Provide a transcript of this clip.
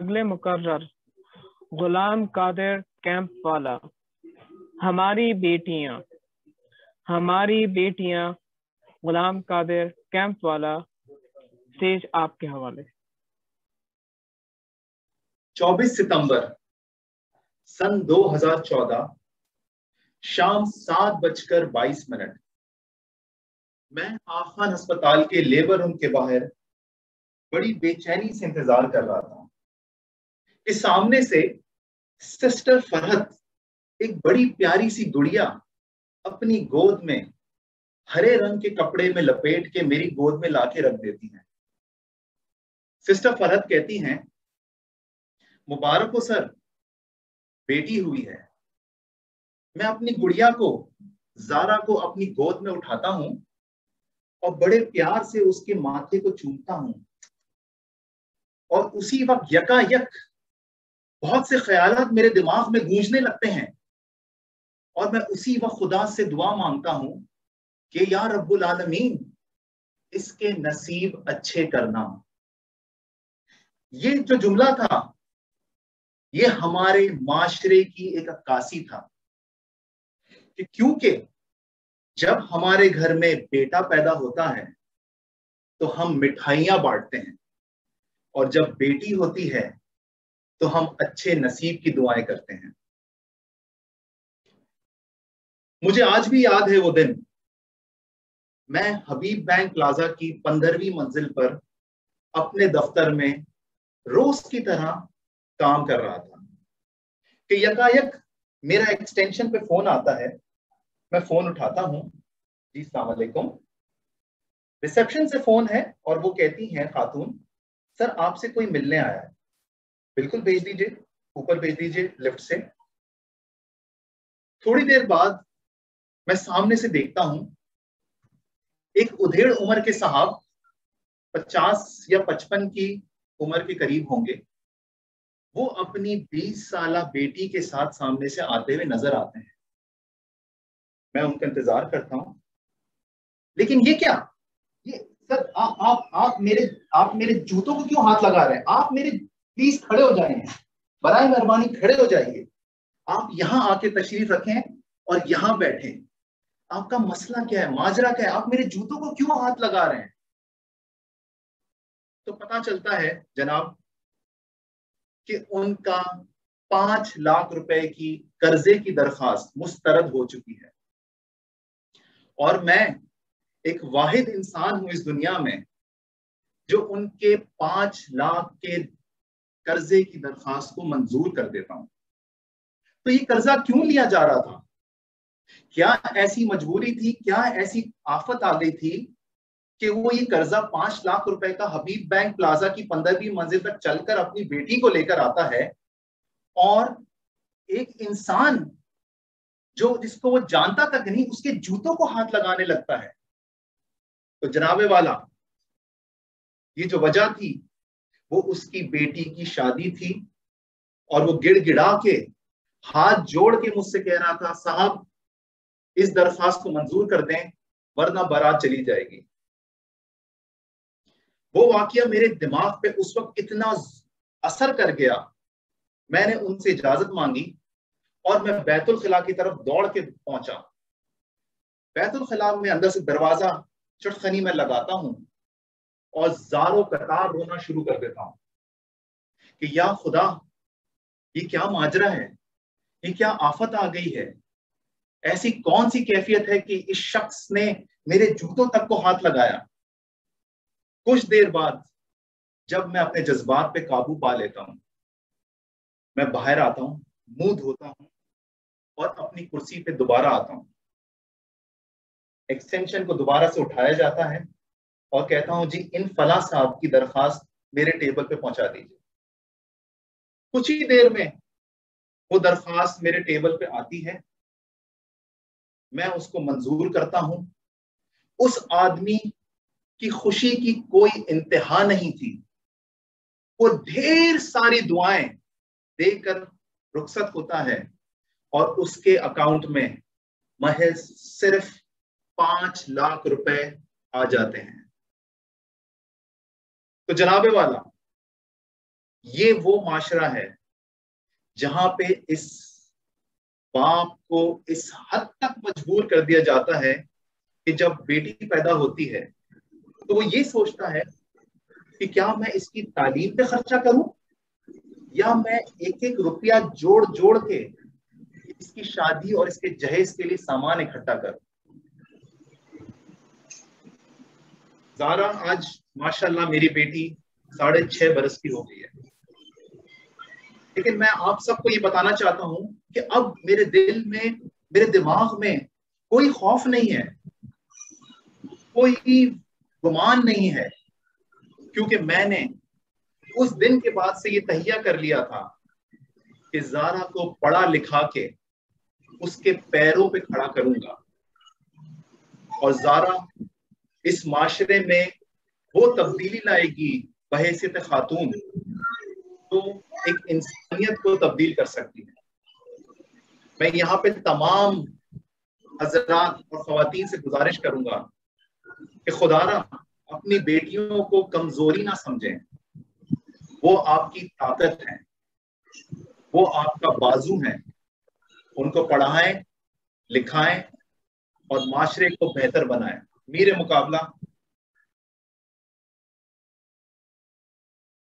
अगले मुकर्रर गुलाम कादिर कैंप वाला, हमारी बेटियां गुलाम कादिर कैंप वाला, स्टेज आपके हवाले। 24 सितंबर सन 2014 शाम 7:22 मैं आखान अस्पताल के लेबर रूम के बाहर बड़ी बेचैनी से इंतजार कर रहा था कि सामने से सिस्टर फरहत एक बड़ी प्यारी सी गुड़िया अपनी गोद में हरे रंग के कपड़े में लपेट के मेरी गोद में लाके रख देती हैं। सिस्टर फरहत कहती हैं, मुबारक हो सर, बेटी हुई है। मैं अपनी गुड़िया को, जारा को अपनी गोद में उठाता हूं और बड़े प्यार से उसके माथे को चूमता हूं और उसी वक्त यकायक बहुत से ख्यालात मेरे दिमाग में गूंजने लगते हैं और मैं उसी वक्त खुदा से दुआ मांगता हूं कि या रब्बुल आलमीन इसके नसीब अच्छे करना। ये जो जुमला था ये हमारे माशरे की एक अक्कासी था कि क्योंकि जब हमारे घर में बेटा पैदा होता है तो हम मिठाइयां बांटते हैं और जब बेटी होती है तो हम अच्छे नसीब की दुआएं करते हैं। मुझे आज भी याद है वो दिन, मैं हबीब बैंक प्लाजा की 15वीं मंजिल पर अपने दफ्तर में रोज की तरह काम कर रहा था कि यकायक मेरा एक्सटेंशन पे फोन आता है। मैं फोन उठाता हूं, जी अस्सलाम वालेकुम। रिसेप्शन से फोन है और वो कहती हैं खातून, सर आपसे कोई मिलने आया है। बिल्कुल भेज दीजिए, ऊपर भेज दीजिए लिफ्ट से। थोड़ी देर बाद मैं सामने से देखता हूं एक उधेड़ उम्र के साहब, 50 या 55 की उम्र के करीब होंगे, वो अपनी 20 साला बेटी के साथ सामने से आते हुए नजर आते हैं। मैं उनका इंतजार करता हूं, लेकिन ये क्या, ये सर आप मेरे जूतों को क्यों हाथ लगा रहे हैं? आप मेरे प्लीज खड़े हो जाइए, बराए मेहरबानी खड़े हो जाइए। आप यहां आके तशरीफ रखें और यहां बैठे। आपका मसला क्या है, माजरा क्या है? आप मेरे जूतों को क्यों हाथ लगा रहे हैं? तो पता चलता है जनाब कि उनका 5 लाख रुपए की कर्जे की दरखास्त मुस्तरद हो चुकी है और मैं एक वाहिद इंसान हूं इस दुनिया में जो उनके 5 लाख के कर्जे की दरखास्त को मंजूर कर देता हूं। तो ये कर्जा क्यों लिया जा रहा था? क्या ऐसी मजबूरी थी, क्या ऐसी आफत आ गई थी कि वो ये कर्जा 5 लाख रुपए का हबीब बैंक प्लाजा की 15वीं मंजिल तक चलकर अपनी बेटी को लेकर आता है और एक इंसान जो जिसको वो जानता तक नहीं उसके जूतों को हाथ लगाने लगता है? तो जनाबे वाला, ये जो वजह थी वो उसकी बेटी की शादी थी और वो गिड़गिड़ा के हाथ जोड़ के मुझसे कह रहा था, साहब इस दरखास्त को मंजूर कर दें वरना बारात चली जाएगी। वो वाकया मेरे दिमाग पे उस वक्त इतना असर कर गया, मैंने उनसे इजाजत मांगी और मैं बैतुल खिला की तरफ दौड़ के पहुंचा। बैतुल खिला में अंदर से दरवाजा चटखनी में लगाता हूं और जारो कतार रोना शुरू कर देता हूं कि या खुदा, ये क्या माजरा है, ये क्या आफत आ गई है? ऐसी कौन सी कैफियत है कि इस शख्स ने मेरे जूतों तक को हाथ लगाया? कुछ देर बाद जब मैं अपने जज्बात पे काबू पा लेता हूं, मैं बाहर आता हूं, मुंह धोता हूं और अपनी कुर्सी पे दोबारा आता हूं। एक्सटेंशन को दोबारा से उठाया जाता है और कहता हूं, जी इन फला साहब की दरखास्त मेरे टेबल पे पहुंचा दीजिए। कुछ ही देर में वो दरखास्त मेरे टेबल पे आती है, मैं उसको मंजूर करता हूं। उस आदमी की खुशी की कोई इंतहा नहीं थी। वो ढेर सारी दुआएं देकर रुखसत होता है और उसके अकाउंट में महज सिर्फ 5 लाख रुपए आ जाते हैं। तो जनाबे वाला, یہ وہ معاشرہ ہے جہاں پہ اس باپ کو اس حد تک مجبور کر دیا جاتا ہے کہ جب بیٹی پیدا ہوتی ہے تو وہ یہ سوچتا ہے کہ کیا میں اس کی تعلیم پہ خرچہ کروں یا میں ایک ایک روپیہ جوڑ جوڑ کے اس کی شادی اور اس کے جہیز کے لیے سامان اکٹھا کروں. زارا آج ماشاءاللہ میری بیٹی 6.5 برس کی ہو گئی ہے, لیکن میں آپ سب کو یہ بتانا چاہتا ہوں کہ اب میرے دل میں, میرے دماغ میں کوئی خوف نہیں ہے, کوئی گمان نہیں ہے, کیونکہ میں نے اس دن کے بعد سے یہ تہیہ کر لیا تھا کہ زارا کو پڑھا لکھا کے اس کے پیروں پہ کھڑا کروں گا, اور زارا اس معاشرے میں وہ تبدیلی لائے گی بحیثیت خاتون تو ایک انسانیت کو تبدیل کر سکتی ہے. میں یہاں پہ تمام حضرات اور خواتین سے گزارش کروں گا کہ خدا را اپنی بیٹیوں کو کمزوری نہ سمجھیں, وہ آپ کی طاقت ہیں, وہ آپ کا بازو ہیں, ان کو پڑھائیں, لکھائیں اور معاشرے کو بہتر بنائیں. میرے مقابلہ